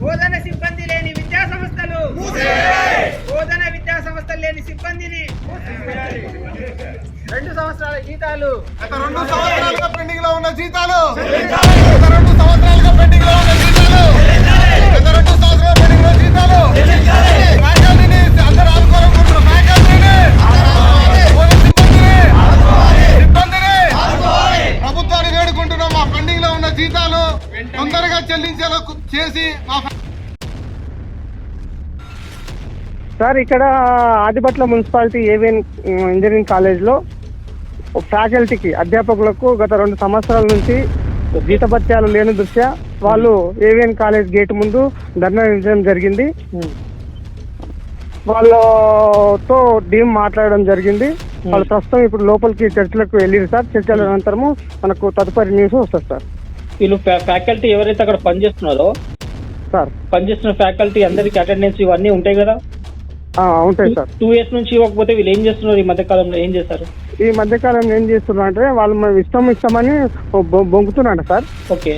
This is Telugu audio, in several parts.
బోధన సిబ్బంది లేని విద్యా సంస్థలు, బోధన విద్యా సంస్థలు లేని సిబ్బందిని 2 సంవత్సరాల జీతాలు, గత 2 సంవత్సరాలుగా పెండింగ్ లో ఉన్న జీతాలు, గత 2 సంవత్సరాలుగా పెండింగ్ లో ఉన్న జీతాలు, గత 2 సంవత్సరాలుగా పెండింగ్ లో జీతాలు, ఫ్యాకల్టీని అందరూ ఆదుకోవాలనుకుంటున్నారు. ఫ్యాకల్టీని, సిబ్బందిని ప్రభుత్వాన్ని వేడుకుంటున్నాం. మా పెండింగ్ లో ఉన్న జీతాలు తొందరగా చెల్లించేలా చేసి మా సార్ ఇక్కడ ఆదిపట్ల మున్సిపాలిటీ ఏవిఎన్ ఇంజనీరింగ్ కాలేజ్లో ఫ్యాకల్టీకి అధ్యాపకులకు గత 2 సంవత్సరాల నుంచి జీతభత్యాలు లేని దృష్ట్యా వాళ్ళు ఏవిఎన్ కాలేజ్ గేట్ ముందు ధర్నా నిర్వహించడం జరిగింది. వాళ్ళతో డీమ్ మాట్లాడడం జరిగింది. వాళ్ళు ప్రస్తుతం ఇప్పుడు లోపలికి చర్చలకు వెళ్ళిరు సార్. చర్చల అనంతరము మనకు తదుపరి న్యూస్ వస్తుంది సార్. వీళ్ళు ఫ్యాకల్టీ ఎవరైతే అక్కడ పనిచేస్తున్నారో సార్, పనిచేస్తున్న ఫ్యాకల్టీ అందరికి అటెండెన్స్ ఇవన్నీ ఉంటాయి కదా? ఉంటాయి సార్. 2 years నుంచి ఇవ్వకపోతే వీళ్ళు ఏం చేస్తున్నారు? ఈ మధ్య కాలంలో ఏం చేస్తారు? ఈ మధ్య కాలంలో ఏం చేస్తున్నారు అంటే వాళ్ళు మేము ఇష్టమని బొంగుతున్నాడు సార్. ఓకే.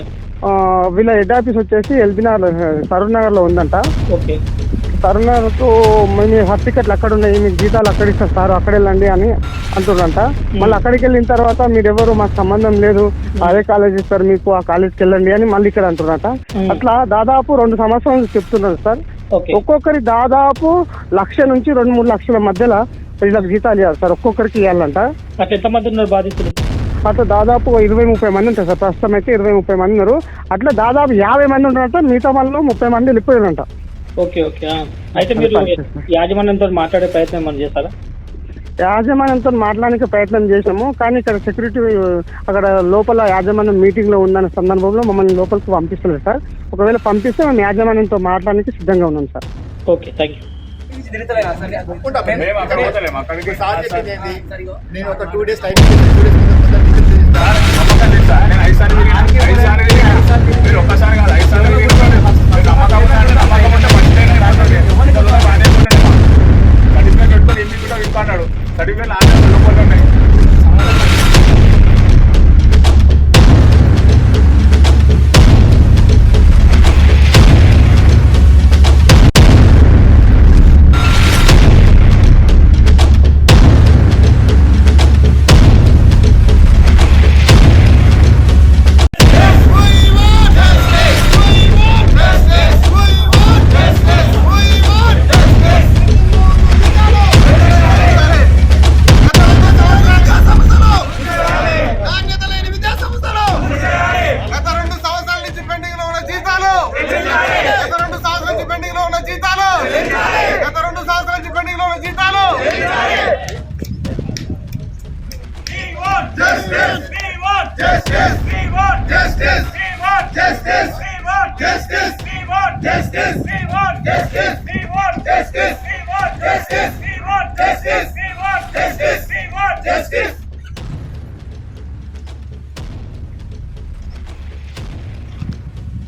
వీళ్ళ హెడ్ ఆఫీస్ వచ్చేసి ఎల్బీనగర్ సరూర్ నగర్ లో ఉందంట. ఓకే. సరూర్ నగర్ కు మీ సర్టిఫికెట్లు అక్కడ ఉన్నాయి, మీకు జీతాలు అక్కడ ఇస్తారు సార్, అక్కడ వెళ్ళండి అని అంటున్నారంట. మళ్ళీ అక్కడికి వెళ్ళిన తర్వాత మీరెవరు మాకు సంబంధం లేదు, అదే కాలేజ్ ఇస్తారు మీకు, ఆ కాలేజ్కి వెళ్ళండి అని మళ్ళీ ఇక్కడ అంటున్నారట. అట్లా దాదాపు 2 సంవత్సరాలు చెప్తున్నారు సార్. ఒక్కొక్కరి దాదాపు 1,00,000 నుంచి 2-3 లక్షల మధ్యలో వీళ్ళకి జీతాలు ఇవ్వాలి సార్. ఒక్కొక్కరికి ఇవ్వాలంట. అట్లా ఎంతమంది ఉన్నారు బాధితులు? అట్లా దాదాపు 20-30 మంది ఉంటారు సార్. ప్రస్తుతం అయితే 20-30 మంది ఉన్నారు. అట్లా దాదాపు 50 మంది ఉన్నారంట. మిగతా వాళ్ళు 30 మంది వెళ్ళిపోయారంట. ఓకే. ఓకే. అయితే మీరు యాజమాన్యంతో మాట్లాడే ప్రయత్నం ఏమైనా చేస్తారా? యాజమాన్యంతో మాట్లాడడానికి ప్రయత్నం చేసాము, కానీ ఇక్కడ సెక్యూరిటీ అక్కడ లోపల యాజమాన్యం మీటింగ్ లో ఉందనే సందర్భంలో మమ్మల్ని లోపలికి పంపిస్తలేదు సార్. ఒకవేళ పంపిస్తే మేము యాజమాన్యంతో మాట్లాడడానికి సిద్ధంగా ఉన్నాం సార్. Okay, thank you. నేను ఒక 2 days టైం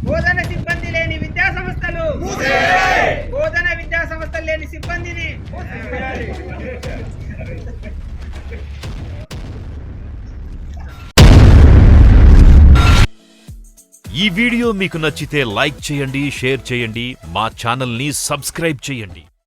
బోధన సిబ్బంది లేని విద్యా సంస్థలు, బోధన విద్యా సంస్థలు లేని సిబ్బందిని ఈ వీడియో మీకు నచ్చితే లైక్ చేయండి, షేర్ చేయండి, మా ఛానల్ని సబ్స్క్రైబ్ చేయండి.